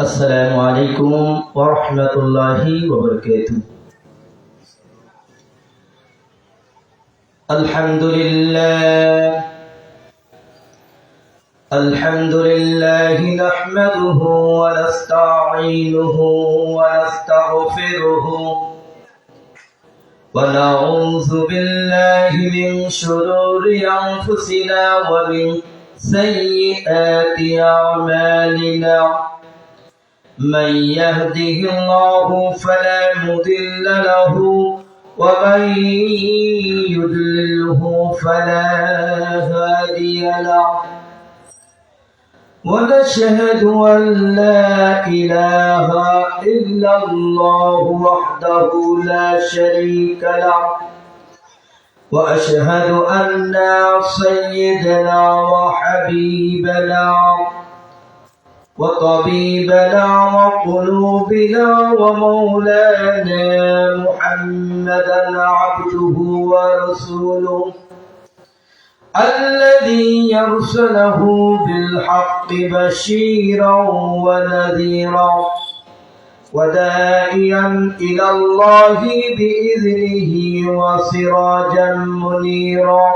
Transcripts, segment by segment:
السلام عليكم ورحمة الله وبركاته. الحمد لله نحمده ونستعينه ونستغفره ونعوذ بالله من شرور أنفسنا ومن سيئات أعمالنا. من يهده الله فلا مضل له ومن يضلله فلا هادي له. ونشهد أن لا إله إلا الله وحده لا شريك له، وأشهد أن سيدنا وحبيبنا وطبيبنا وقلوبنا ومولانا محمدا عبده ورسوله الذي يرسله بالحق بشيرا ونذيرا وداعيا إلى الله بإذنه وسراجا منيرا.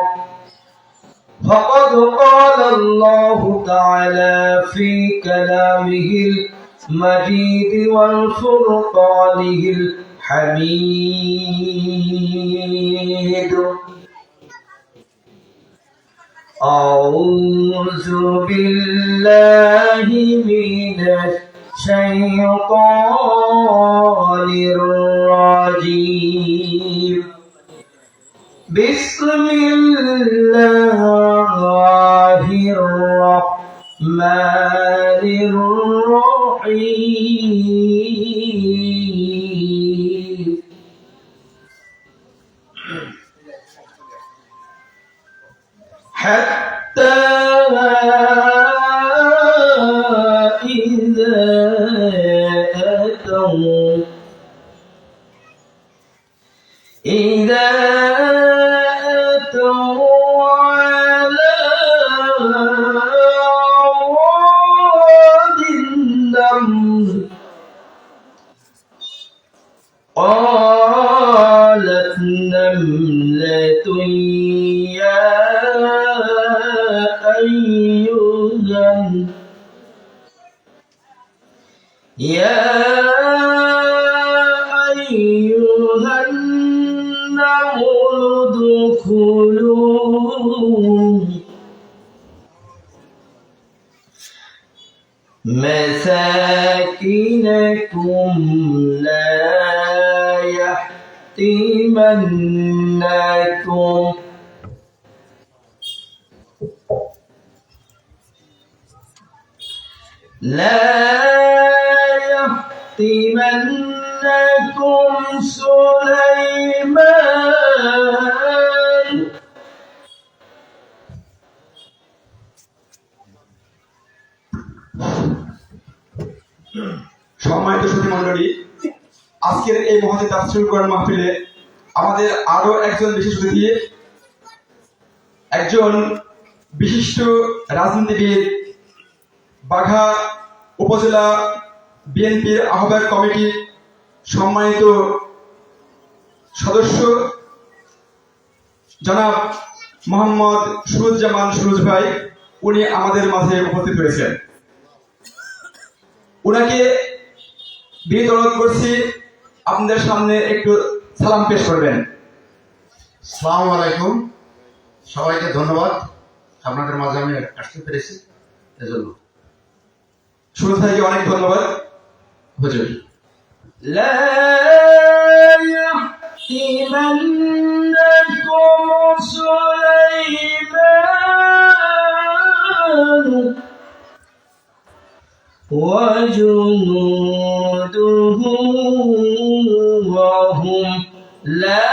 فقد قال الله تعالى في كلامه المجيد والفرقانه الحميد: أعوذ بالله من الشيطان الرجيم. بسم الله الرحمن الرحيم. حتى إذا أتوا على واد النمل قالت نملة يا أيها النمل ادخلوا مساكنكم لا يحطمنكم سليمان. সম্মানিত সুধী মণ্ডলী, আজকের এই মহতী তাফসীর কোরআন মাহফিলে আমাদের আরো একজন বিশেষ অতিথি, একজন বিশিষ্ট রাজনীতিবিদ, বাঘা উপজেলা বিএনপির আহ্বায়ক কমিটির সম্মানিত সদস্য জনাব মোহাম্মদ সুরুজ্জামান সুরুজ ভাই, উনি আমাদের মাঝে উপস্থিত হয়েছেন। উনাকে বিনীত অনুরোধ করছি আপনাদের সামনে একটু সালাম পেশ করবেন। আসসালামু আলাইকুম, সবাইকে ধন্যবাদ। আপনাদের মাঝে আমি আসতে পেরেছি, এজন্য সুরজ ভাইকে অনেক ধন্যবাদ। হুজুর, لا يحطمنكم سليمان وجنوده وهم لا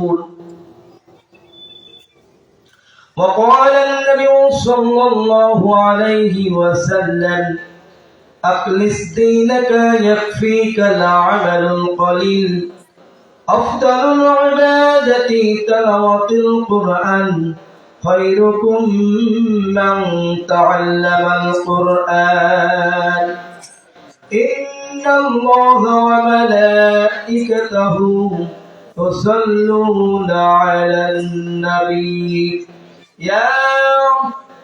يشعرون. وقال النبي صلى الله عليه وسلم: أخلص دينك يكفيك العمل القليل. أفضل العبادة تلاوة القرآن خيركم من تعلم القرآن إن الله وملائكته يصلون على النبي يا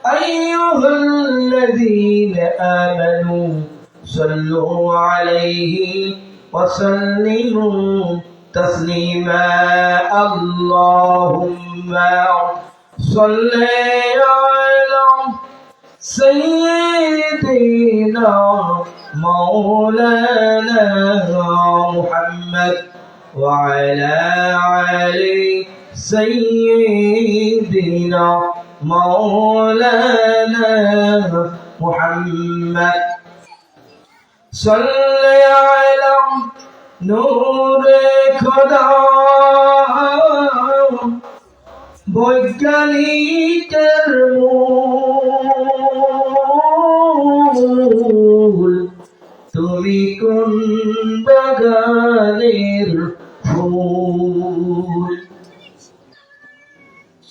أيها الذين آمنوا صلوا عليه وسلموا تسليما اللهم صل على سيدنا مولانا محمد وعلى آل سيدنا مولانا محمد صل على نور خدا বৈজ্ঞানিকের মূল তুমি কোন বাগানের ফুল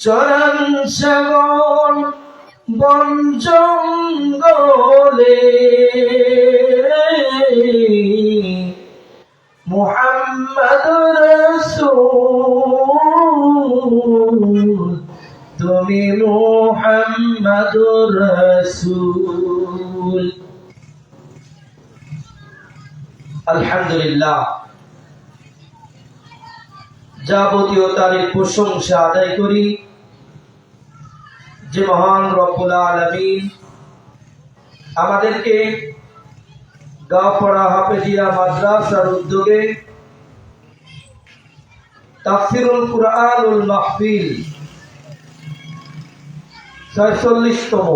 চরণ সাগর বন জঙ্গলে মুহাম্মদ রাসূল তুমি মুহাম্মদ রাসূল আলহামদুলিল্লাহ যাবতীয় তারিফ প্রশংসা আদায় করি যে মহান রব্বুল আলামিন আমাদেরকে গাওপাড়া হাফেজিয়া মাদ্রাসার উদ্যোগে তাফসীরুল কুরআনুল মাহফিল ৪৬তম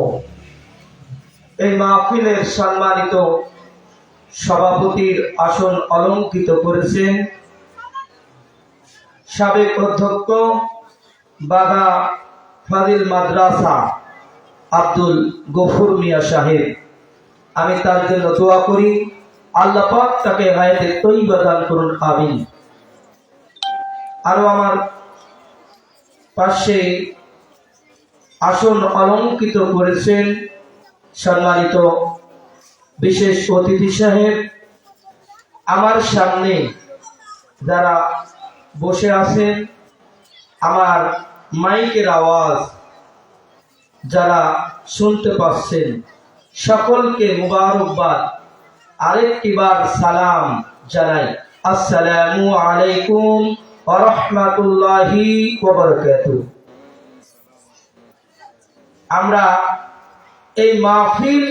এই মাহফিলের সম্মানিত সভাপতির আসন অলংকৃত করেছেন সাবেক অধ্যক্ষ বাগা ফাজিল মাদ্রাসা আব্দুল গফুর মিয়া সাহেব। আমি তার জন্য দোয়া করি আল্লাহ পাক তাকে হায়াতে তৈয়বা দান করুন, আমিন। আরো আমার পাশে আসন অলংকৃত করেছেন সম্মানিত বিশেষ অতিথি সাহেব। আমার সামনে যারা বসে আছেন, আমার মাইকের আওয়াজ যারা শুনতে পাচ্ছেন, সকলকে মুবারকবাদ। আরেকটিবার সালাম জানাই, আসসালামু আলাইকুম ওয়া রাহমাতুল্লাহি ওয়া বারাকাতুহু। আমরা এই মাহফিল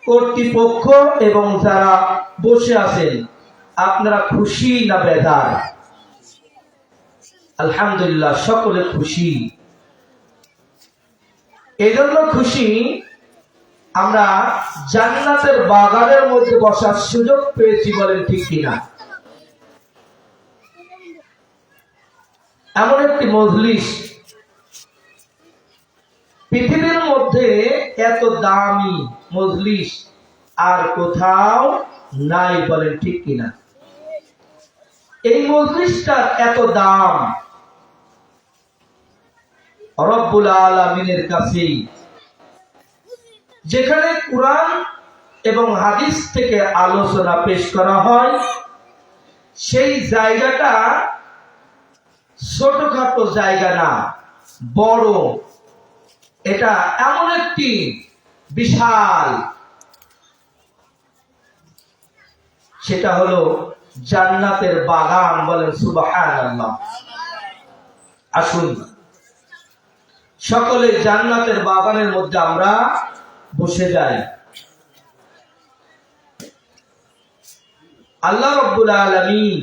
কর্তৃপক্ষ এবং যারা বসে আছেন, আপনারা খুশি না বেজার? আলহামদুলিল্লাহ, সকলে খুশি। এজন্য খুশি আমরা জান্নাতের বাগানের মধ্যে বসার সুযোগ পেয়েছি, বলেন ঠিক কিনা? এমন একটি মজলিস পৃথিবীর মধ্যে এত দামি মজলিস আর কোথাও নাই, বলেন ঠিক কিনা? এই মজলিসটার এত দাম রব্বুল আলামিনের কাছে। যেখানে কুরআন এবং হাদিস থেকে আলোচনা পেশ করা হয়, সেই জায়গাটা ছোটখাটো জায়গা না, বড়। এটা এমন একটি বিশাল, সেটা হলো জান্নাতের বাগান, বলেন সুবহানাল্লাহ। আসুন সকলে জান্নাতের বাগানের মধ্যে আমরা বসে যাই। আল্লাহ রাব্বুল আলামিন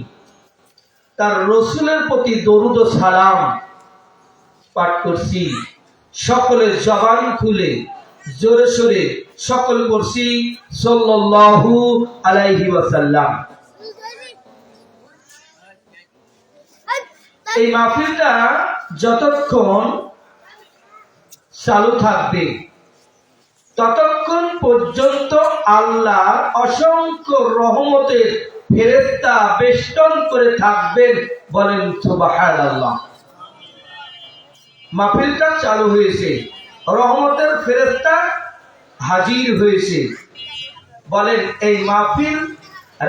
তার রাসূলের প্রতি দরুদ ও সালাম পাঠ করছি। সকলের জবান খুলে জোরে সোরে সকল করছি সাল্লাল্লাহু আলাইহি ওয়াসাল্লাম। এই মাহফিলটা যতক্ষণ চালু থাকবে ততক্ষণ পর্যন্ত আল্লাহ অসংখ্য রহমতের ফেরেশতা বেষ্টন করে থাকবেন, বলেন সুবহানাল্লাহ। মাহফিলটা চালু হয়েছে, রহমতের ফেরেশতা হাজির হয়েছে। বলেন এই মাহফিল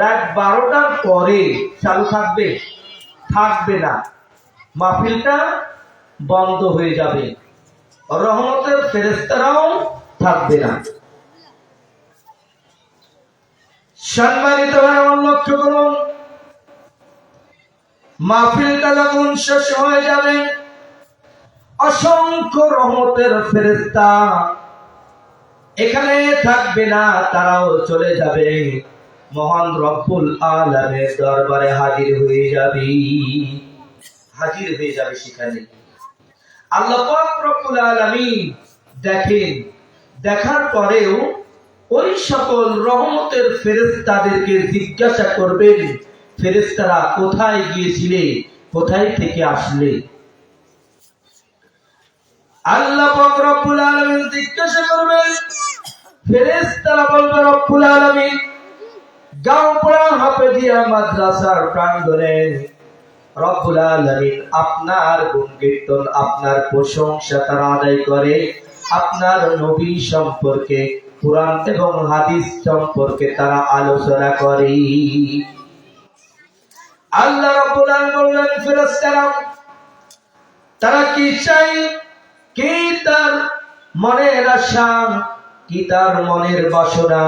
রাত 12টার পরে চালু থাকবে? থাকবে না, মাহফিলটা বন্ধ হয়ে যাবে, রহমতের ফেরেশতারাও থাকবে না। সম্মানিত ভাইরা, লক্ষ্য করুন, মাহফিলটা যখন শেষ হয়ে যাবে, অসংখ্য রহমতের ফেরেশতা এখানে থাকবে না, তারাও চলে যাবে, মহান রব্বুল আলামিনের দরবারে হাজির হয়ে যাবে। হাজির হয়ে যাবে সেখানে। আল্লাহ পাক রব্বুল আলামিন দেখেন, দেখার পরেও ওই সকল রহমতের ফেরেশতাদেরকে জিজ্ঞাসা করবেন, ফেরেশতারা কোথায় গিয়েছিলে, কোথায় থেকে আসলে? আল্লাহ পাক রব্বুল আলামিন জিজ্ঞাসা করবেন, ফেরেশতারা বলবে, রব্বুল আলামিন গাঁওপাড়া হাফেজিয়া মাদ্রাসার প্রাঙ্গণে রব্বুল আলামিন আপনার গুণ কীর্তন, আপনার প্রশংসা তারা আদায় করে, আপনার নবী সম্পর্কে, কুরআন এবং হাদিস সম্পর্কে তারা আলোচনা করে। আল্লাহ রাব্বুল আলামিন বললেন, ফেরেশতারা তারা কি চাই, কি তার মনের আশা, কি তার মনের বাসনা,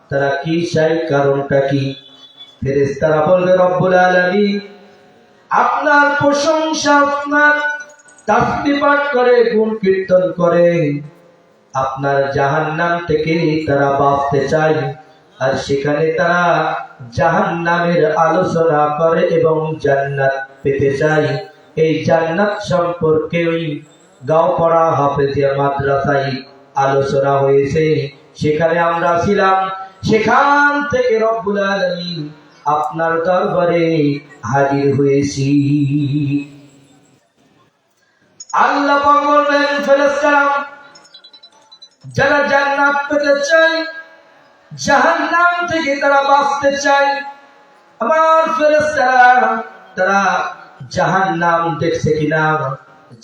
তারা কি চাই, কারণটা কি? ফেরেশতারা বলবে, রব্বুল আলামিন আপনার প্রশংসা, আপনার তাসবিহ পাঠ করে, গুণ কীর্তন করে, আপনার জাহান্নাম থেকে তারা বাঁচতে চায়, আর সেখানে তারা জাহান্নামের আলোচনা করে এবং জান্নাত পেতে চায়। এই জান্নাত সম্পর্কে ওই গাঁওপাড়া হাফেজিয়া মাদ্রাসায় আলোচনা হয়েছে, সেখানে আমরা ছিলাম, সেখান থেকে রব্বুল আলামিন আপনার দরবারে হাজির হয়েছি। আল্লাহ পাক বলবেন, ফেরেশতারা যারা জান্নাত পেতে চায়, জাহান্নাম থেকে তারা বাঁচতে চায়, আমার ফেরেশতারা তারা জাহান্নাম দেখছে কিনা,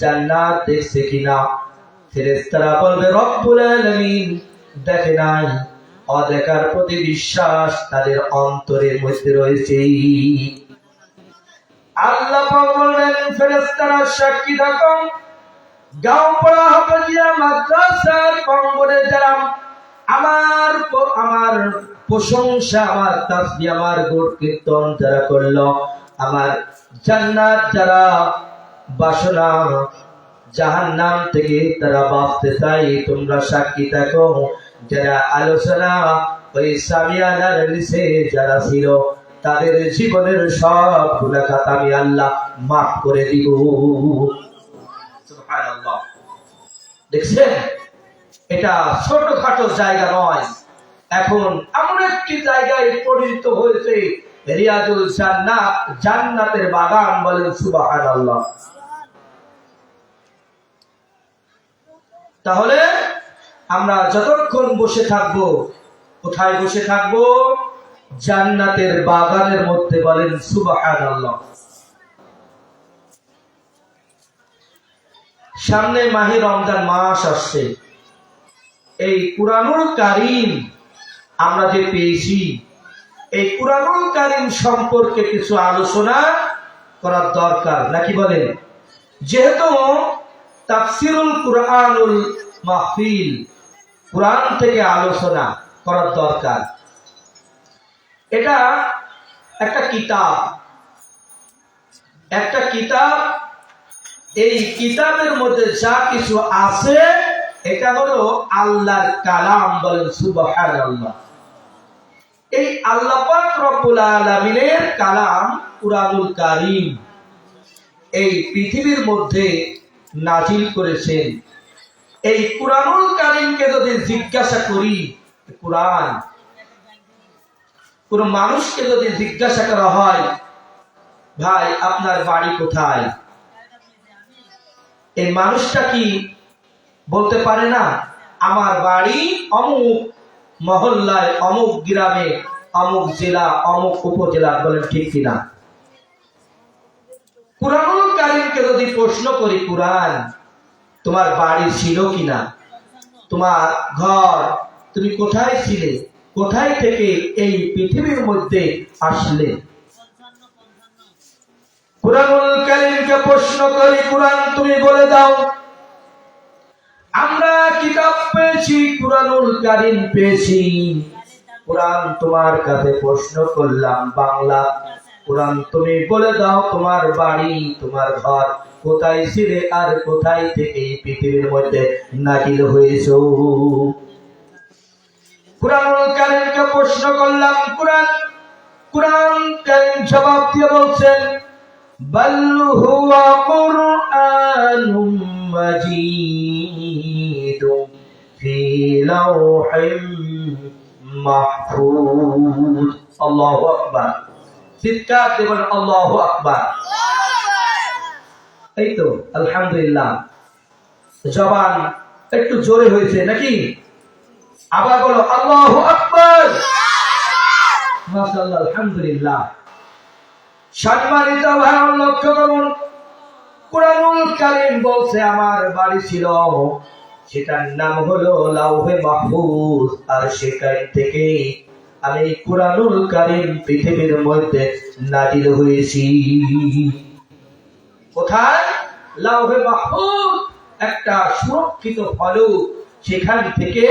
জান্নাত দেখছে কিনা? ফেরেশতারা বলবে, রব্বুল আলামিন দেখে নাই, অদেখার প্রতি বিশ্বাস তাদের অন্তরের মধ্যে রয়েছে। আল্লাহ পাক বললেন, ফেরেশতারা সাক্ষী থাকো, গাঁওপাড়া হাফেজিয়া মাদ্রাসার প্রাঙ্গণে যারা আমার প্রশংসা, আমার তাসবিহ, আমার গুণ কীর্তন যারা করলো, আমার জান্নাত যারা বাসনা, জাহান্নাম থেকে তারা বাঁচতে চায়, তোমরা সাক্ষী থাকো, যারা আলোচনা ওই সামিয়ানার নিচে যারা ছিল, তাদের জীবনের সব গুনাহ খাতা আমি আল্লাহ মাফ করে দিব। সুবহানাল্লাহ। দেখছেন, এটা ছোটখাটো জায়গা নয়, এখন এমন একটি জায়গায় পরিণত হয়েছে, রিয়াদুল জান্নাত, জান্নাতের বাগান। বলেন সুবহানাল্লাহ। তাহলে আমরা যতক্ষণ বসে থাকবো, কোথায় বসে থাকবো? জান্নাতের বাগানের মধ্যে। বলেন সুবহানাল্লাহ। সামনে মাহে রমজান মাস আসছে, এই কুরআনুল কারীম আমরা যে পেয়েছি, এই কুরআনুল কারীম সম্পর্কে কিছু আলোচনা করার দরকার, নাকি বলেন? যেহেতু তাফসিরুল কুরআনুল মাহফিল, কুরআন থেকে আলোচনা করার দরকার। এটা একটা কিতাব, একটা কিতাব। এই কিতাবের মধ্যে যা কিছু আছে এটা হলো আল্লাহর কালাম। বলেন সুবহানাল্লাহ। এই আল্লাহ পাক রব্বুল আলামিনের কালাম কুরআনুল কারীম এই পৃথিবীর মধ্যে নাজিল করেছেন। এই কুরআনুল কারীমকে যদি জিজ্ঞাসা করি, কুরআন, কোন মানুষকে যদি জিজ্ঞাসা করা হয়, ভাই আপনার বাড়ি কোথায়, এই মানুষটা কি বলতে পারে না আমার বাড়ি অমুক মহল্লায়, অমুক গ্রামে, অমুক জেলা, অমুক উপজেলা? বলেন ঠিক কিনা? কুরআনুল কারীমকে যদি প্রশ্ন করি, কুরআন তোমার বাড়ি ছিল কিনা, তোমার ঘর, তুমি কোথায় ছিলে, কোথায় থেকে এই পৃথিবীর মধ্যে আসলে। কুরআনুল কারীমকে প্রশ্ন করি, কুরআন তুমি বলে দাও। আমরা কিতাব পেয়েছি, কুরআনুল কারীম পেয়েছি, কুরআন তোমার কাছে প্রশ্ন করলাম বাংলা, কুরআন তুমি বলে দাও তোমার বাড়ি, তোমার ঘর কোথায় ছিলে আর কোথায় থেকে এই পৃথিবীর মধ্যে নাজিল হয়েছো। কুরআনুল কারীমকে প্রশ্ন করলাম, কুরআন কারীম জবাব দিয়ে বলছেন, বাল হুয়া কুরআনুম মাজিদ ফি লাওহিম মাহফুজ। আল্লাহু আকবার। চিৎকার দেবেন আল্লাহু আকবার। এই তো আলহামদুলিল্লাহ, জবান একটু জোরে হয়েছে নাকি? আবার বলো আল্লাহু আকবার। মাশাআল্লাহ, আলহামদুলিল্লাহ। সম্মানিত ভাই, লক্ষ্য করুন, কুরআনুল কারীম বলছে আমার বাড়ি ছিল, সেটার নাম হলো লাউহে মাহফুজ, আর সেখান থেকে আমি কুরআনুল কারীম পৃথিবীর মধ্যে নাজিল হয়েছি। কোথায়? লাউহে মাহফুজ, একটা সুরক্ষিত ফলক, সেখান থেকে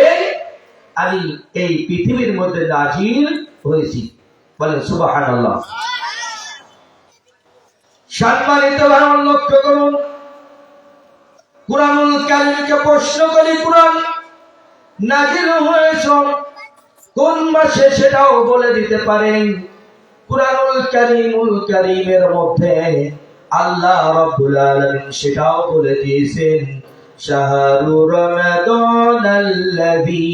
আমি এই পৃথিবীর মধ্যে নাজিল হয়েছি। বলেন সুবহানাল্লাহ। সম্মানিত ভাই, লক্ষ্য করুন, কুরআনুল কারীমকে প্রশ্ন করি, কুরআন নাজিল হয়েছে কোন মাসে সেটাও বলে দিতে পারেন। কুরআনুল কারীমের মধ্যে আল্লাহ রাব্বুল আলামিন সেটাও বলে দিয়েছেন, শাহরু রমাদানাল্লাযী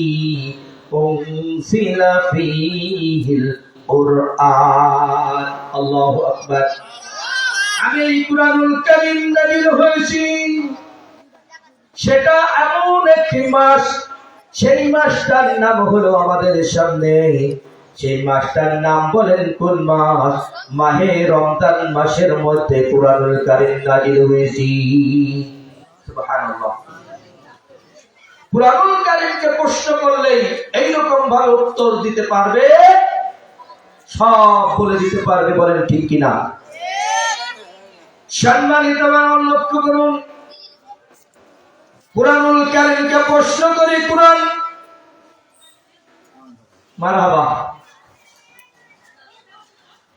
উনজিলা ফীহিল কুরআন। আল্লাহু আকবার। আমি এই কুরআনুল কারীম নাযিল হয়েছি, সেটা এমন একটি মাস, সেই মাসটার নাম হলো আমাদের সামনে, সেই মাসটার নাম বলেন কোন মাস? মাহে রমজান মাসের মধ্যে কুরআনুল কারীম নাযিল হয়েছে। সুবহানাল্লাহ। কুরআনুল কারীমকে প্রশ্ন করলে এইরকম ভাবে উত্তর দিতে পারবে, সব বলে দিতে পারবে। বলেন ঠিক কিনা? সম্মানিত ভাই, লক্ষ্য করুন, কুরআনুল কারীমকে প্রশ্ন করি, কুরআন মারহাবা।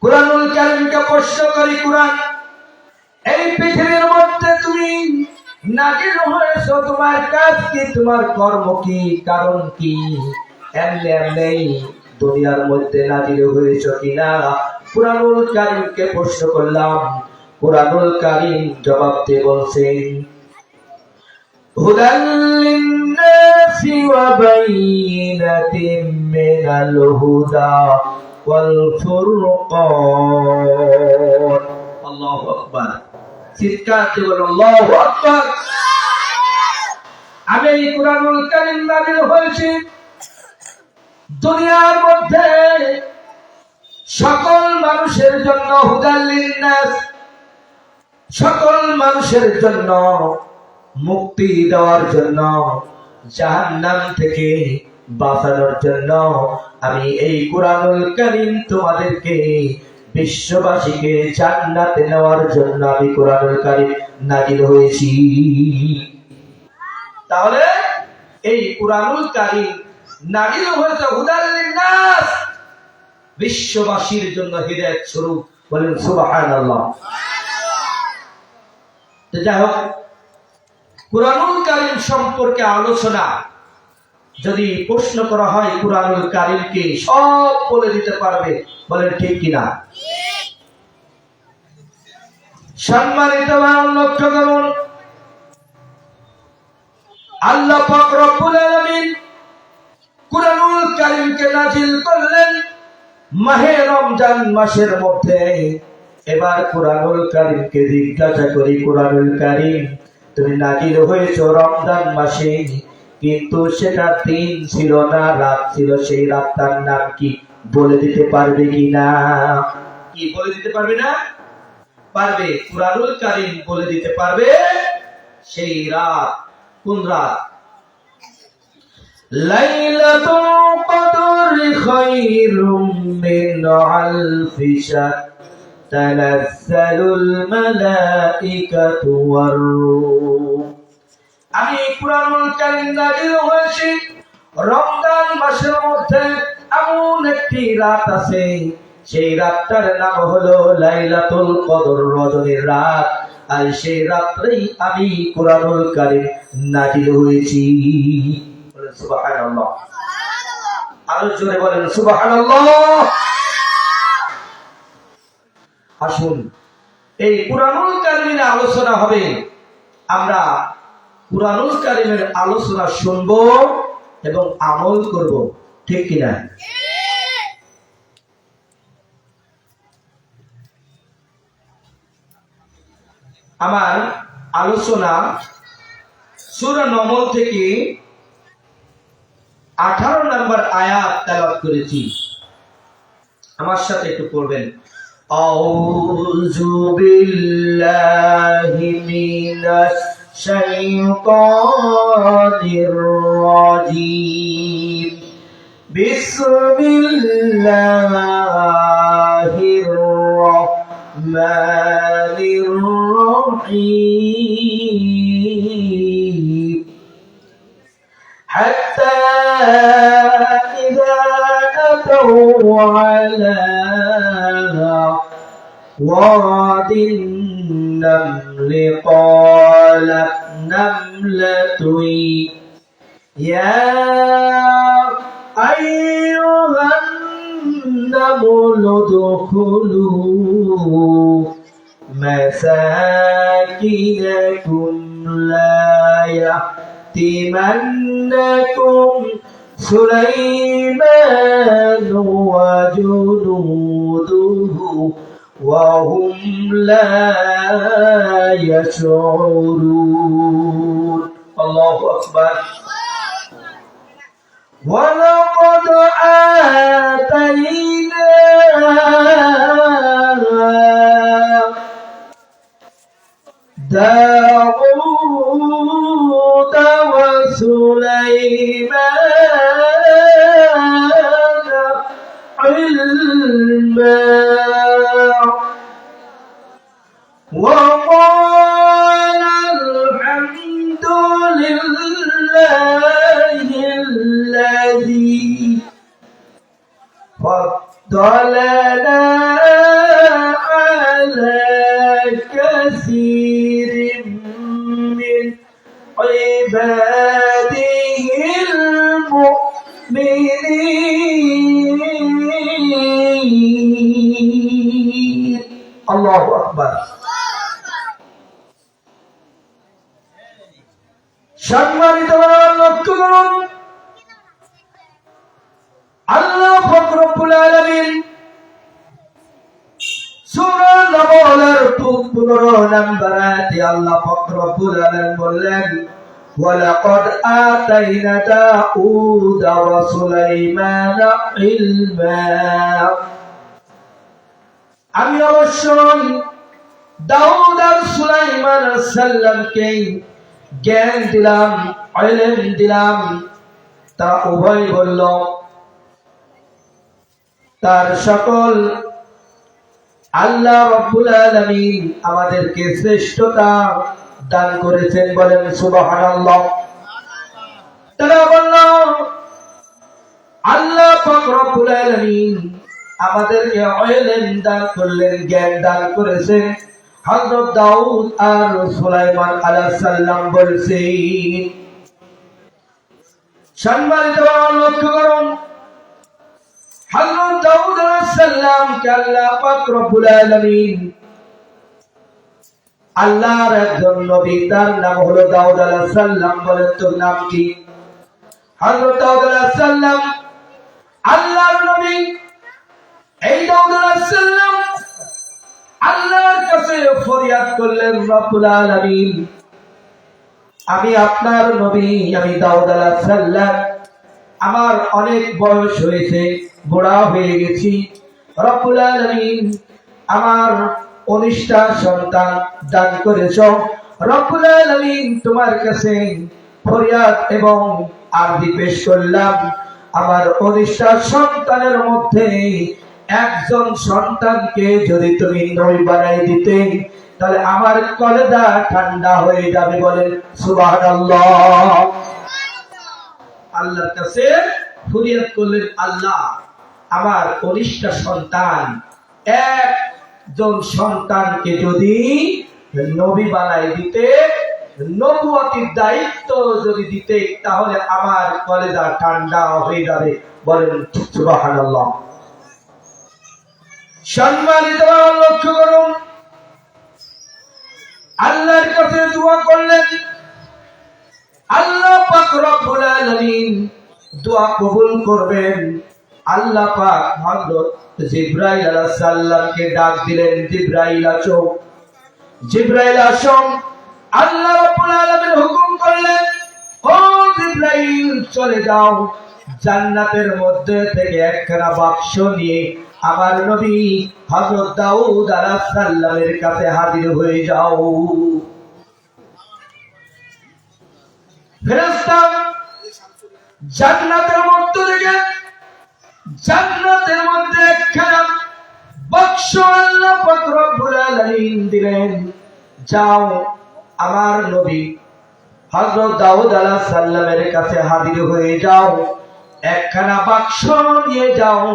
কুরআনুল কারীমকে প্রশ্ন করি, কুরআন এই পৃথিবীর মধ্যে তুমি নাজিল হয়েছো, তোমার কাজ কি, তোমার কর্ম কি, কারণ কি? এমনি এমনি দুনিয়ার মধ্যে নাজিল হয়েছো কিনা? কুরআনুল কারীমকে প্রশ্ন করলাম, কুরআনুল কারীম জবাব দিয়ে বলছেন, হুদাল লিন্নাসি ওয়া বাইয়িনাতিন মিনাল হুদা ওয়াল ফুরকান। আল্লাহু আকবার। চিৎকার দিয়ে বলুন আল্লাহু আকবার। আমি এই কুরআনুল কারীম নাযিল হয়েছে দুনিয়ার মধ্যে সকল মানুষের জন্য, হুদাল লিন্নাস, সকল মানুষের জন্য মুক্তি দেওয়ার জন্য, জাহান্নাম থেকে বাঁচানোর জন্য আমি এই কুরআনুল কারীম তোমাদেরকে, বিশ্ববাসীকে জান্নাতে নেওয়ার জন্য আমি কুরআনুল কারীম নাযিল হয়েছি। তাহলে এই কুরআনুল কারীম নাযিল হয়েছে হুদাল লিন্নাস, বিশ্ববাসীর জন্য হিদায়াত স্বরূপ। বলেন সুবহানাল্লাহ। তো যাই হোক, কুরআনুল কারীম সম্পর্কে আলোচনা যদি প্রশ্ন করা হয়, কুরআনুল কারীমকে সব বলে দিতে পারবে। বলেন ঠিক কিনা? সম্মানিত ভাই, লক্ষ্য করুন, আল্লাহ পাক রব্বুল আলামিন কুরআনুল কারীমকে নাযিল করলেন মাহে রমজান মাসের মধ্যে। এবার কুরআনুল কারীমকে জিজ্ঞাসা করি, কুরআনুল কারীম তুমি নাযিল হয়েছো রমজান মাসে, কিন্তু সেটা দিন ছিল না, রাত ছিল, সেই রাতটার নাম কি বলে দিতে পারবে কিনা? কি বলে দিতে পারবে না? পারবে। কুরআনুল কারীম বলে দিতে পারবে সেই রাত কোন রাত? লাইলাতুল কদর খায়রুম মিন আলফি শাহর তানাজ্জালুল মালাইকাতু ওয়ার রূহ। আমি কুরআনুল কারীম নাযিল হয়েছে রমজান মাসের মধ্যে এমন একটি রাত আছে, সেই রাতটার নাম হলো লাইলাতুল কদর, রজনীর রাত। আর সেই রাত্রেই আমি কুরআনুল কারীম নাযিল হয়েছি। বলেন সুবহানাল্লাহ। আরো জোরে বলেন সুবহানাল্লাহ। আসুন এই কুরআনুল কারীমের আলোচনা হবে, আমরা কুরআনুল কারীমের আলোচনা শুনব এবং আমল করব, ঠিক কিনা? আমার আলোচনা সূরা নমল থেকে 18 নম্বর আয়াত তেলাওয়াত করেছি, আমার সাথে একটু পড়বেন। আউযু বিল্লাহি মিনাশ শাইতানির রাজীম। বিসমিল্লাহির রাহমানির রহিম। حتى إذا أتوا على واد النمل قالت نملة يا أيها النمل ادخلوا مساكنكم لا يحطمنكم سليمان وجنوده وهم لا يشعرون. الله أكبر. ولقد آتينا داود وسليمان علما وقال الحمد لله الذي فضلنا على كثير من عباده المؤمنين. الله أكبر. সম্মানিত লক্ষ্য করুন, আল্লাহ পাক রব্বুল আলামিন সূরা নমলের 15 নম্বর আয়াতে আল্লাহ পাক রব্বুল আলামিন বললেন, ওয়ালাকাদ আতাইনা দাউদ ওয়া সুলাইমানা ইলমা। আমি অবশ্যই দাউদ আর সুলাইমান সাল্লামকে জ্ঞান দিলাম, ইলম দিলাম। তারা উভয় বলল, তার সকল আল্লাহ রাব্বুল আলামিন আমাদেরকে শ্রেষ্ঠতা দান করেছেন। বলেন সুবহানাল্লাহ। তারা বলল, আল্লাহ পাক রব্বুল আলামিন আমাদেরকে ইলম দান করলেন, জ্ঞান দান করেছেন। হযরত দাউদ আর সুলাইমান আলাইহিস সালাম বলছেন, সম্মানিত লক্ষ্য করুন, হযরত দাউদ আলাইহিস সালামকে আল্লাহ পাক রব্বুল আলামিন, আল্লাহর একজন নবী, তার নাম হলো দাউদ আলাইহিস সালাম। বলেন তো নাম কি? হযরত দাউদ আলাইহিস সালাম আল্লাহর নবী। এই দাউদ আলাইহিস সালাম আল্লাহর কাছে ফরিয়াদ করলেন, রব্বুল আলামিন, আমি আপনার নবী, আমি দাউদ আলাইহিস সালাম, আমার অনেক বয়স হয়েছে, বুড়া হয়ে গেছি। রব্বুল আলামিন আমার 19টা সন্তান দান করেছ। রব্বুল আলামিন তোমার কাছে ফরিয়াদ এবং আরজি পেশ করলাম। আমার 19টা সন্তানের মধ্যে একজন সন্তানকে যদি তুমি নবী বানাই দিতে, তাহলে আমার কলেজা ঠান্ডা হয়ে যাবে। বলেন সুবহানাল্লাহ। আল্লাহর কাছে ফরিয়াদ করলেন, আল্লাহ আমার 19টা সন্তান, একজন সন্তানকে যদি নবী বানাই দিতে, নবুয়তির দায়িত্ব যদি দিতে, তাহলে আমার কলেজা ঠান্ডা হয়ে যাবে। বলেন সুবহানাল্লাহ। সম্মানিত লক্ষ্য করুন, আল্লাহর কাছে দোয়া করলেন, আল্লাহ পাক রব্বুল আলামিন দোয়া কবুল করবেন। আল্লাহ পাক হযরত জিবরাইল আলাইহিস সালামকে ডাক দিলেন, জিবরাইল আসো, জিবরাইল আসো। আল্লাহ রাব্বুল আলামিন হুকুম করলেন, ও জিবরাইল চলে যাও, জান্নাতের মধ্যে থেকে একখানা বাক্স নিয়ে আমার নবী হযরত দাউদ আলাইহিস সালামের কাছে হাজির হয়ে যাও। ফেরেশতা জান্নাতের মধ্যে একখানা বাক্স আল্লাহ পাক রব্বুল আলামিন দিলেন, যাও আমার নবী হযরত দাউদ আলাইহিস সালামের কাছে হাজির হয়ে যাও, একখানা বাক্স নিয়ে যাও।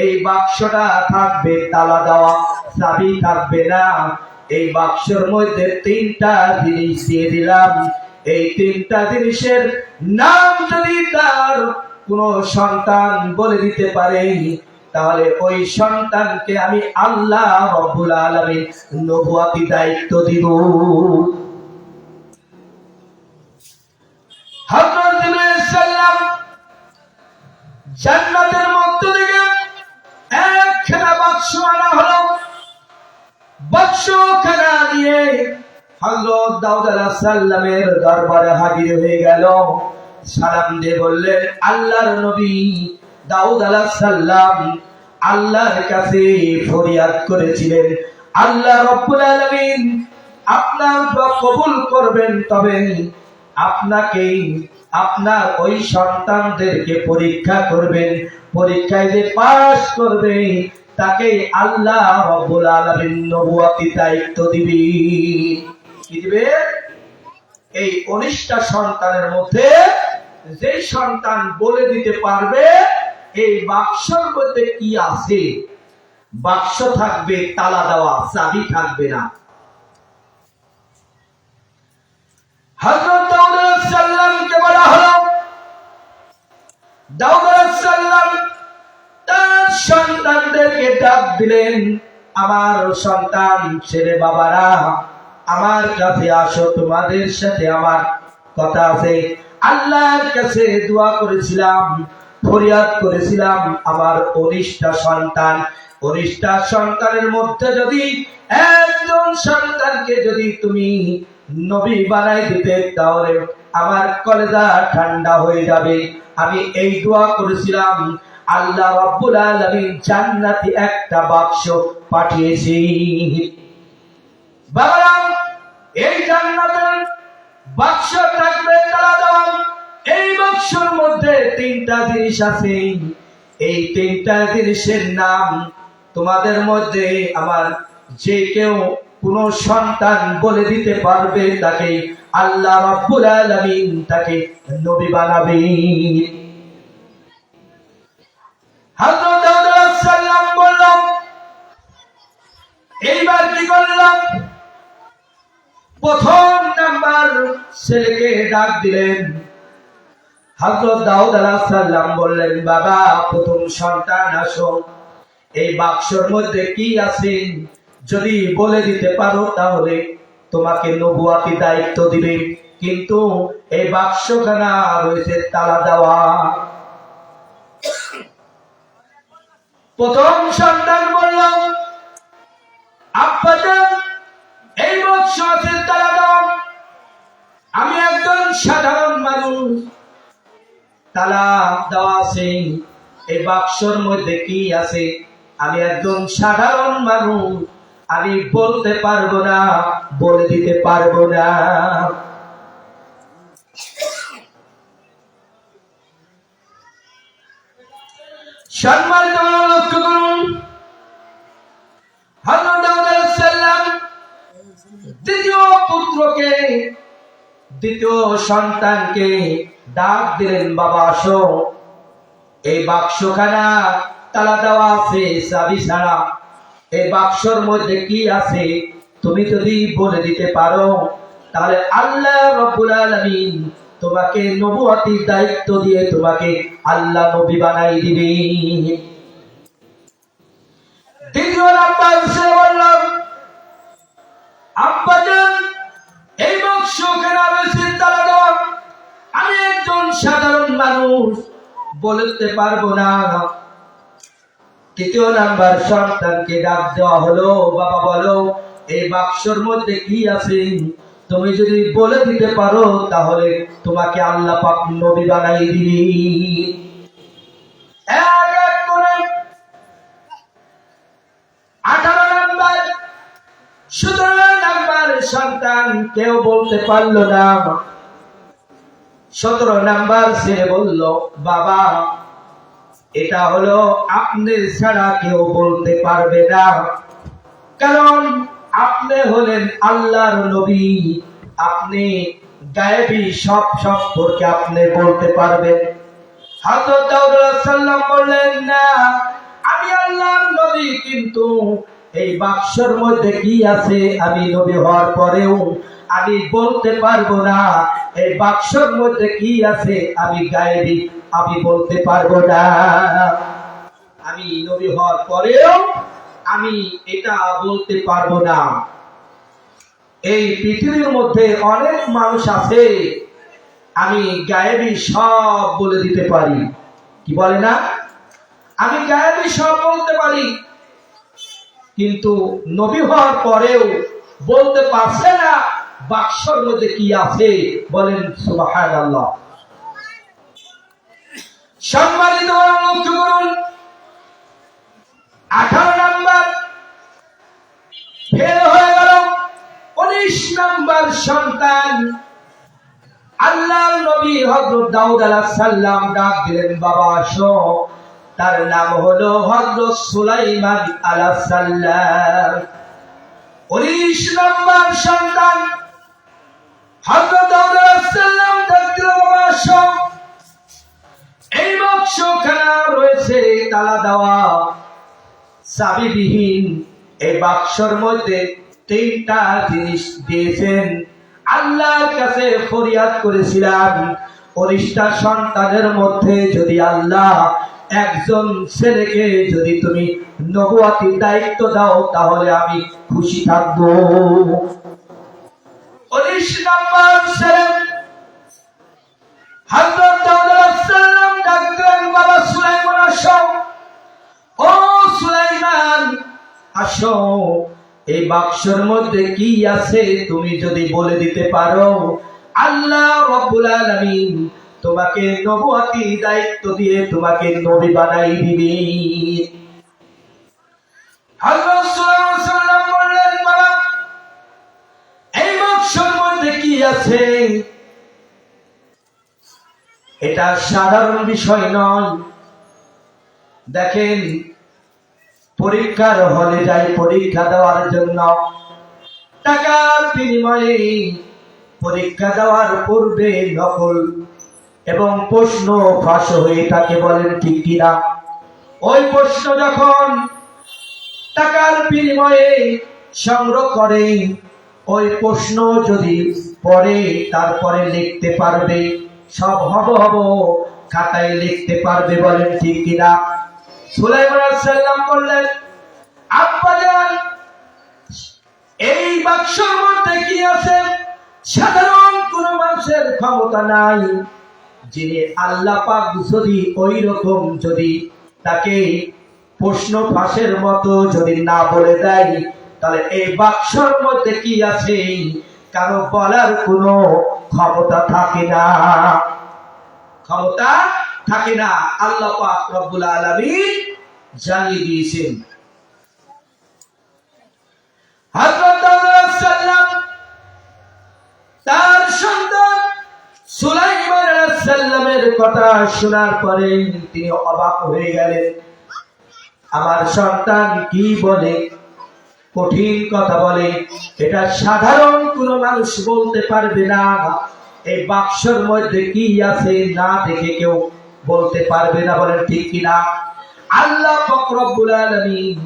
এই বাক্সটা থাকবে তালা দেওয়া, চাবি থাকবে না। এই বাক্সের মধ্যে 3টা জিনিস দিয়ে দিলাম। এই 3টা জিনিসের নাম যদি তার কোন সন্তান বলে দিতে পারে, তাহলে ওই সন্তানকে আমি আল্লাহ রাব্বুল আলামিন নবুয়তি দায়িত্ব দিব। হযরত জিবরাইল সাল্লাম জান্নাতের মধ্য থেকে একখানা বাক্স আনা হলো। বাক্সখানা নিয়ে হযরত দাউদ আলাইহিস সালামের দরবারে হাজির হয়ে গেল। সালাম দিয়ে বললেন, আল্লাহর নবী দাউদ আলাইহিস সালাম আল্লাহর কাছে ফরিয়াদ করেছিলেন, আল্লাহ রাব্বুল আলামিন আপনার দোয়া কবুল করবেন, তবে আপনাকে আপনার ওই সন্তানদেরকে পরীক্ষা করবেন। পরীক্ষায় যে পাস করবে তাকে আল্লাহ রাব্বুল আলামিন নবুয়তি দায়িত্ব দিবে। কি দিবে? এই 19টা সন্তানের মধ্যে যে সন্তান বলে দিতে পারবে এই বাক্সের মধ্যে কি আছে, বাক্স থাকবে তালা দেওয়া, চাবি থাকবে না। হযরত দাউদ আলাইহিস সালামকে বলা হলো, দাউদ আলাইহিস সালাম তার সন্তানদেরকে ডাক দিলেন, আমার সন্তান ছেলে বাবারা আমার কাছে আসো, তোমাদের সাথে আমার কথা আছে। আল্লাহর কাছে দোয়া করেছিলাম, ফরিয়াদ করেছিলাম, আমার 19টা সন্তান, 19টা সন্তানের মধ্যে যদি একজন সন্তানকে যদি তুমি নবী বানাই দিতে, তাহলে আমার কলেজা ঠান্ডা হয়ে যাবে। আমি এই দোয়া করেছিলাম, আল্লাহ রাব্বুল আলামিন জান্নাতি একটা বাক্স পাঠিয়েছি। বাবারা, এই জান্নাতের বাক্স থাকবে তালা দেওয়া। এই বাক্সের মধ্যে 3টা জিনিস আছে। এই 3টা জিনিসের নাম তোমাদের মধ্যে আমার যে কেউ কোন সন্তান বলে দিতে পারবে, তাকে আল্লাহ রাব্বুল আলামিন তাকে নবী বানাবে। হযরত দাউদ আলাইহিস সালাম বললেন, এইবার কি করলাম? প্রথম নাম্বার ছেলেকে ডাক দিলেন। হযরত দাউদ আলাইহিস সালাম বললেন, বাবা প্রথম সন্তান আসো, এই বাক্সের মধ্যে কি আছে যদি বলে দিতে পারো, তাহলে তোমাকে নবুয়তি দায়িত্ব দিবে। কিন্তু এই বাক্সখানা রয়েছে তালা দেওয়া। প্রথম সন্তান বলল, আব্বাজান এই বাক্স আছে তালা দেওয়া, আমি একজন সাধারণ মানুষ, তালা দেওয়া আছে, এই বাক্সর মধ্যে কি আছে আমি একজন সাধারণ মানুষ, আমি বলতে পারবো না, বলে দিতে পারবো না। সম্মানিত লক্ষ্য করুন, হযরত দাউদ আলাইহিস সালাম দ্বিতীয় পুত্রকে, দ্বিতীয় সন্তানকে ডাক দিলেন, বাবা আসো, এই বাক্সখানা তালা দেওয়া আছে চাবি ছাড়া, এই বাক্সর মধ্যে কি আছে তুমি যদি বলে দিতে পারো তাহলে আল্লাহ রাব্বুল আলামিন তোমাকে নবুয়তির দায়িত্ব দিয়ে তোমাকে আল্লাহ নবী বানাই দিবে। দ্বিতীয় নাম্বার সে বলল, আব্বাজান এই বাক্সখানা রয়েছে তালা দেওয়া, আমি একজন সাধারণ মানুষ, বলতে পারবো না। তৃতীয় নাম্বার সন্তানকে ডাক দেওয়া হলো, বাবা বলো এই বাক্সর মধ্যে কি আছে, তুমি যদি বলে দিতে পারো তাহলে তোমাকে আল্লাহ পাক নবী বানাই দিবে। এক এক করে 18 নাম্বার 17 নাম্বার সন্তান কেউ বলতে পারলো না। 17 নাম্বার ছেলে বলল, বাবা এটা হলো আপনি ছাড়া কেউ বলতে পারবে না, কারণ আপনি হলেন আল্লাহর নবী, আপনি গায়েবী সব সম্পর্কে আপনি বলতে পারবেন। হযরত দাউদ আলাইহিস সালাম বললেন, না আমি আল্লাহর নবী, কিন্তু এই বাক্সর মধ্যে কি আছে আমি নবী হওয়ার পরেও আমি বলতে পারবো না, এই বাক্সর মধ্যে কি আছে আমি গায়েবী আমি বলতে পারবো না, আমি নবী হওয়ার পরেও আমি এটা বলতে পারবো না। এই পৃথিবীর মধ্যে অনেক মানুষ আছে আমি গায়েবী সব বলে দিতে পারি, কি বলে না, আমি গায়েবী সব বলতে পারি, কিন্তু নবী হওয়ার পরেও বলতে পারছে না বাক্সর মধ্যে কি আছে। বলেন সুবহানাল্লাহ। সম্মানিত লক্ষ্য করুন, 18 নাম্বার ফেল হয়ে গেল। 19 নাম্বার সন্তান আল্লাহর নবী হযরত দাউদ আলাইহিস সালাম ডাক দিলেন, বাবা আসো, তার নাম হলো হযরত সুলাইমান আলাইহিস সালাম। 19 নাম্বার সন্তান হযরত দাউদ আলাইহিস সালাম ডাক দিলেন, বাবা আসো, এই বাক্সখানা রয়েছে তালা দেওয়া চাবিবিহীন, এই বাক্সর মধ্যে 3টা জিনিস দিয়েছেন, আল্লাহর কাছে ফরিয়াদ করেছিলাম 19টা সন্তানের মধ্যে যদি আল্লাহ একজন ছেলেকে যদি তুমি নবুয়তির দায়িত্ব দাও তাহলে আমি খুশি থাকবো। 19 নাম্বার ছেলে হযরত দাউদ আলাইহিস সালাম ডাকলেন, বাবা সুলাইমান আসো, ও সুলাইমান আসো, এই বাক্সর মধ্যে কি আছে তুমি যদি বলে দিতে পারো আল্লাহ রাব্বুল আলামিন তোমাকে নবুয়তির দায়িত্ব দিয়ে তোমাকে নবী বানাই দিবে। হযরত সুলাইমান সাল্লাম বললেন, বাবা এই বাক্সর মধ্যে কি আছে, এটা সাধারণ বিষয় নয়। দেখেন পরীক্ষার হলে যাই পরীক্ষা দেওয়ার জন্য, টাকার বিনিময়ে পরীক্ষা দেওয়ার পূর্বে নকল এবং প্রশ্ন ফাঁস হয়ে থাকে, বলেন ঠিক কিনা। ওই প্রশ্ন যখন টাকার বিনিময়ে সংগ্রহ করে, ওই প্রশ্ন যদি পড়ে তারপরে লিখতে পারবে, সব হব খাতায় লিখতে পারবে, বলেন ঠিক কিনা। সুলাইমান আলাইহিস সালাম বললেন, আব্বাজান এই বাক্সর মধ্যে কি আছে সাধারণ কোন মানুষের ক্ষমতা নাই, যিনি আল্লাহ পাক যদি ওই রকম যদি তাকে প্রশ্ন ফাঁসের মতো যদি না বলে দেয় তাহলে এই বাক্সর মধ্যে কি আছে কারো বলার কোনো ক্ষমতা থাকে না, ক্ষমতা থাকে না। আল্লাহ পাক রব্বুল আলামিন জানিয়ে দিয়েছেন। হযরত দাউদ আলাইহিস সালাম তার সন্তান সুলাইমান আলাইহিস সালামের কথা শোনার পরে তিনি অবাক হয়ে গেলেন। আমার সন্তান কি বলে, কঠিন কথা বলে, এটা সাধারণ কোনো মানুষ বলতে পারবে না। এই বাক্সের মধ্যে কি আছে না দেখে কেউ বলতে পারবে না, বলেন ঠিক কিনা? আল্লাহ পাক রব্বুল আলামিন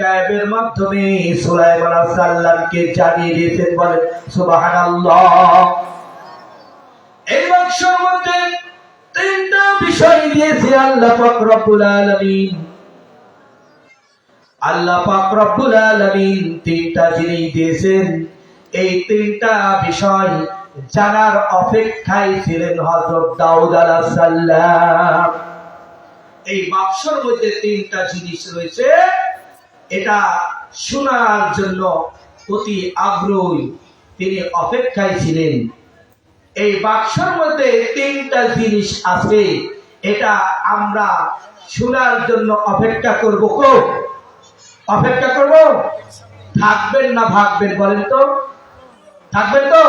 গায়েবের মাধ্যমে সুলাইমান আলাইহিস সালামকে জানিয়ে দিয়েছেন, বলেন সুবহানাল্লাহ। এই বাক্সের মধ্যে তিনটা বিষয় দিয়েছে আল্লাহ পাক রব্বুল আলামিন। আল্লাহ পাক রব্বুল আলামিন তিনটা জিনিস দিয়েছেন। এই তিনটা বিষয় জানার অপেক্ষায় ছিলেন হযরত দাউদ আলাইহিস সালাম। এই বাক্সের মধ্যে তিনটা জিনিস রয়েছে, এটা শোনার জন্য অতি আগ্রহী তিনি অপেক্ষায় ছিলেন। এই বাক্সের মধ্যে তিনটা জিনিস আছে, এটা আমরা শোনার জন্য অপেক্ষা করব। অপেক্ষা করব? থাকবেন না ভাগবেন বলেন তো? থাকবেন তো?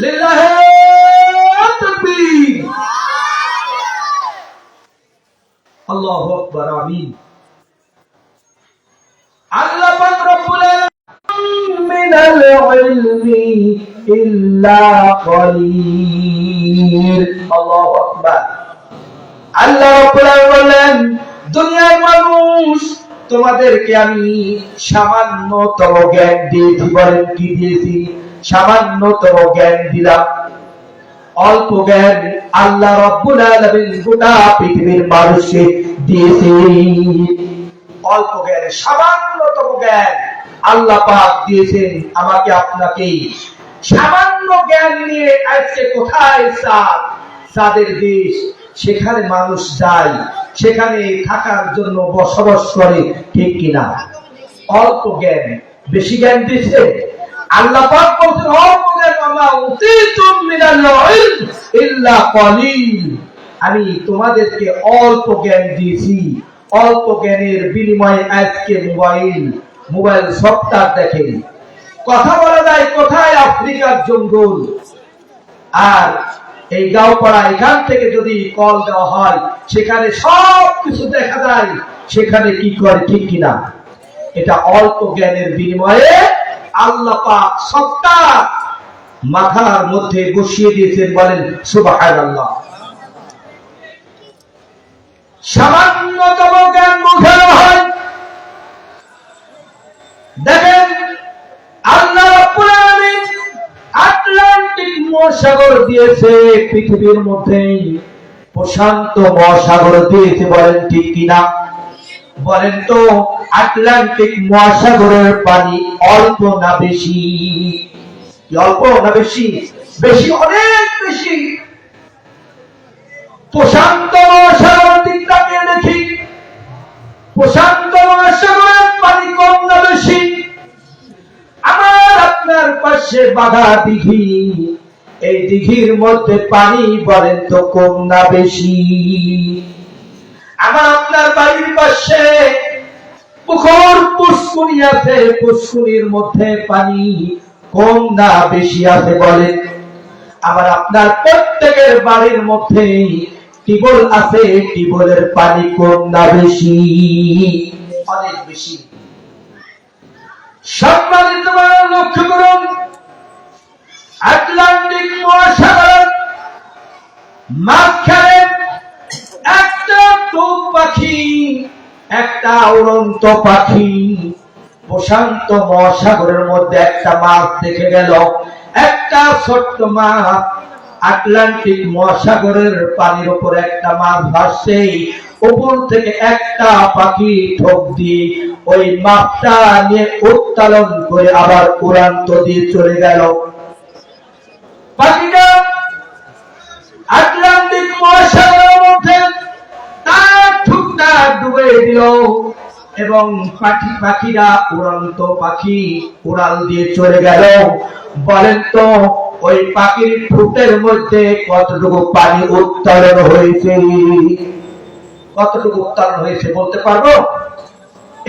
লিল্লাহে তাকবীর, আল্লাহু আকবার, আমিন। আল্লাহ পাক রব্বুল আলামিন মিনাল ইলমি ইল্লা কলিল, আল্লাহু আকবার। আল্লাহ রাব্বুল আলামিন বলেন, দুনিয়ার মানুষ তোমাদেরকে আমি সামান্যতম জ্ঞান দিয়েছি। বলেন কি দিয়েছি? সামান্যতম জ্ঞান দিলাম। অল্প জ্ঞান আল্লাহ রাব্বুল আলামিন গোটা পৃথিবীর মানুষকে দিয়েছে। অল্প জ্ঞান, সামান্যতম জ্ঞান আল্লাহ পাক দিয়েছেন আমাকে আপনাকে। সামান্য জ্ঞান নিয়ে আজকে কোথায় চাঁদের দেশ, সেখানে মানুষ যায়, সেখানে থাকার জন্য বসবাস করে, ঠিক কিনা? অল্প জ্ঞান, বেশি জ্ঞান দিচ্ছে আল্লাহ পাক বলছেন অল্প জ্ঞান, আমা উতীতুম মিনাল ইলম ইল্লা কলিল। আমি তোমাদেরকে অল্প জ্ঞান দিয়েছি। অল্প জ্ঞানের বিনিময়ে আজকে মোবাইল সফটওয়্যার দেখেন, কথা বলা যায় কোথায় আফ্রিকার জঙ্গল, আর এই গাঁওপাড়া এখান থেকে যদি কল দেওয়া হয় সেখানে সব কিছু দেখা যায়, সেখানে কি করে, ঠিক কিনা? এটা অল্প জ্ঞানের বিনিময়ে আল্লাহ পাক সবটা মাথার মধ্যে বসিয়ে দিয়েছেন, বলেন সুবহানাল্লাহ। সামান্যতম জ্ঞান বোঝানো হয়। দেখেন আল্লাহ রাব্বুল আলামিন আটলান্টিক মহাসাগর দিয়েছে পৃথিবীর মধ্যে, প্রশান্ত মহাসাগর দিয়েছে, বলেন ঠিক কিনা? বলেন তো আটলান্টিক মহাসাগরের পানি অল্প না বেশি? অল্প না বেশি? বেশি, অনেক বেশি। প্রশান্ত মহাসাগর দিকটাকে দেখি, প্রশান্ত মহাসাগরের পানি কম না বেশি? আমার আপনার পাশে বাঁধা দিঘি, এই দিঘির মধ্যে পানি বলেন তো কম না বেশি? আমার আপনার বাড়ির পাশে পুকুর, পুষ্কুনি আছে, পুষ্কুনির মধ্যে পানি কম না বেশি আছে বলেন? আমার আপনার প্রত্যেকের বাড়ির মধ্যে টিউবওয়েল আছে, টিউবওয়েলের পানি কম না বেশি? অনেক বেশি। সম্মানিত লক্ষ্য করুন, আটলান্টিক মহাসাগর মাঝখানে একটা টোপ পাখি, একটা উড়ন্ত পাখি প্রশান্ত মহাসাগরের মধ্যে একটা মাছ দেখে গেল। একটা ছোট্ট মাছ আটলান্টিক মহাসাগরের পানির উপর একটা মাছ ভাসছে, উপর থেকে একটা পাখি ঠোক দিয়ে ওই মাছটা নিয়ে উত্তোলন করে আবার উড়ান্ত দিয়ে চলে গেল। পাখিটা আটলান্টিক মহাসাগরের মধ্যে তার ঠোঁটটা ডুবে দিল এবং পাখিরা উড়ন্ত পাখি উড়াল দিয়ে চলে গেল। বলেন তো ওই পাখির ঠোঁটের মধ্যে কতটুকু পানি উত্তোলন হয়েছে? কতটুকু উত্তোলন হয়েছে বলতে পারবো?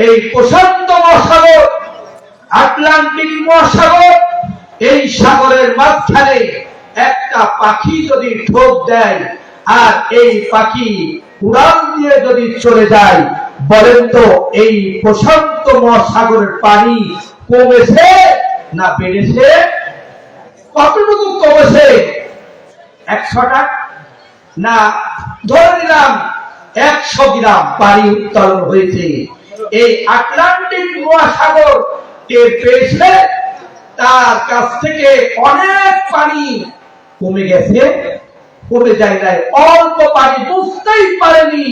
এই প্রশান্ত মহাসাগর, আটলান্টিক মহাসাগর, এই সাগরের মাঝখানে একটা পাখি যদি ঠোক দেয় আর এই পাখি উড়াল দিয়ে যদি চলে যায়, বলেন তো এই প্রশান্ত মহাসাগরের পানি কমেছে না বেড়েছে? কতটুকু কমেছে? 100টা না ধরে নিলাম 100 গ্রাম পানি উত্তোলন হয়েছে। এই আটলান্টিক মহাসাগর টের পেয়েছে তার কাছ থেকে অনেক পানি কমে গেছে, কমে যায় নাই, অল্প পানি বুঝতেই পারেনি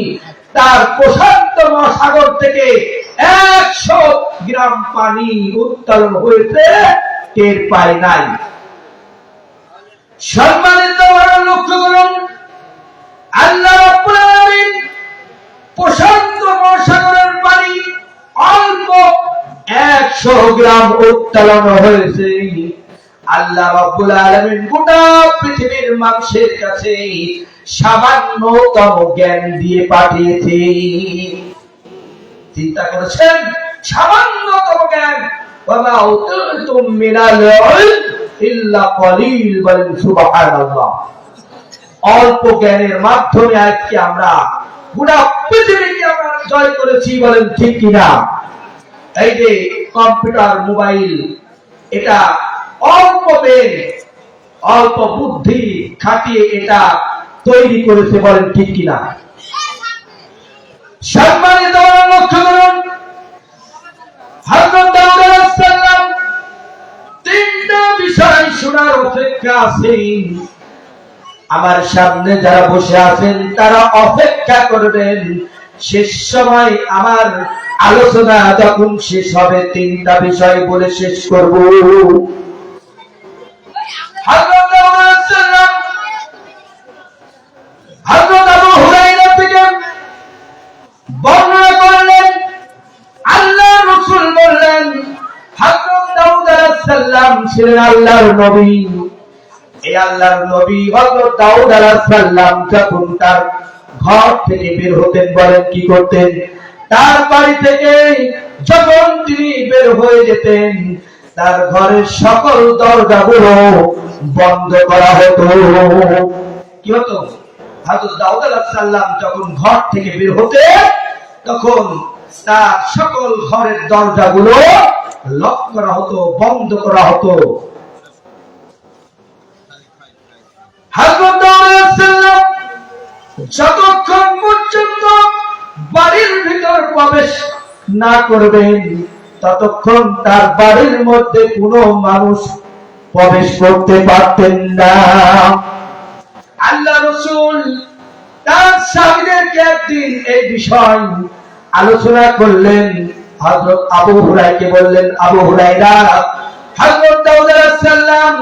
তার প্রশান্ত মহাসাগর থেকে 100 গ্রাম পানি উত্তোলন হয়েছে, টের পায় নাই। সম্মানিত লক্ষ্য করুন, আল্লাহ রাব্বুল আলামিন প্রশান্ত মহাসাগরের পানি অল্প 100 গ্রাম উত্তোলন হয়েছে। আল্লাহ রাব্বুল আলামিন গোটা পৃথিবীর মানুষের কাছে সামান্যতম জ্ঞান দিয়ে পাঠিয়েছে। চিন্তা করেছেন, সামান্যতম জ্ঞান। ওয়া উতুতুম মিনাল ইল্লা কলিল, বলেন সুবহানাল্লাহ। অল্প জ্ঞানের মাধ্যমে আজকে আমরা গোটা পৃথিবীকে আমরা জয় করেছি, বলেন ঠিক কিনা? এই যে কম্পিউটার, মোবাইল, এটা অল্প ব্রেন, অল্প বুদ্ধি খাটিয়ে এটা তৈরি করেছে, বলেন ঠিক কিনা? সম্মানিত লক্ষ্য করুন, হযরত দাউদ আলাইহিস সালাম 3টা বিষয় শোনার অপেক্ষা আছেন। আমার সামনে যারা বসে আছেন তারা অপেক্ষা করবেন, শেষ সময় আমার আলোচনা যখন শেষ হবে 3টা বিষয় বলে শেষ করব। হযরত দাউদ আলাইহিস সালাম হযরত আবু হুরায়রা থেকে বর্ণনা করলেন, আল্লাহ রাসূল বললেন হযরত দাউদ আলাইহিস সালাম ছিলেন আল্লাহর নবী। এই আল্লাহর নবী হযরত দাউদ আলাইহিস সালাম যখন তার ঘর থেকে বের হতেন, বলেন কি করতেন? তার বাড়ি থেকে যখন তিনি বের হয়ে যেতেন তার ঘরের সকল দরজাগুলো বন্ধ করা হতো। কি হতো? হযরত দাউদ আলাইহিস সালাম যখন ঘর থেকে বের হতেন তখন তার সকল ঘরের দরজাগুলো লক করা হতো, বন্ধ করা হতো। হযরত দাউদ আলাইহিস সালাম যতক্ষণ পর্যন্ত বাড়ির ভিতর প্রবেশ না করবেন ততক্ষণ তার বাড়ির মধ্যে কোনো মানুষ প্রবেশ করতে পারতেন না। আল্লাহ রাসূল তার সাহাবীদেরকে একদিন এই বিষয় আলোচনা করলেন। হযরত আবু হুরায়রাকে বললেন, আবু হুরায়রা, হযরত দাউদ আলাইহিস সালাম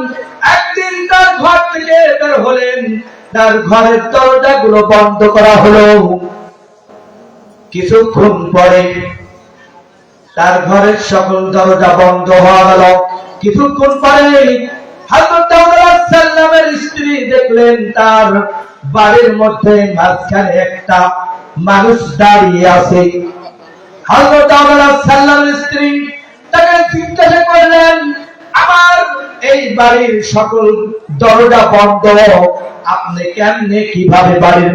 একদিন তার ঘর থেকে বের হলেন, তার ঘরের দরজাগুলো বন্ধ করা হলো। কিছুক্ষণ পরে তার ঘরের সকল দরজা বন্ধ হয়ে গেল। কিছুক্ষণ পরে হযরত দাউদ আলাইহিস সালামের স্ত্রী দেখলেন তার বাড়ির মধ্যে মাঝখানে একটা মানুষ দাঁড়িয়ে আছে। হযরত দাউদ আলাইহিস সালামের স্ত্রী তাকে জিজ্ঞাসা করলেন, আমার এই বাড়ির সকল দরজা বন্ধ, আপনি কেমনে কিভাবে বাড়ির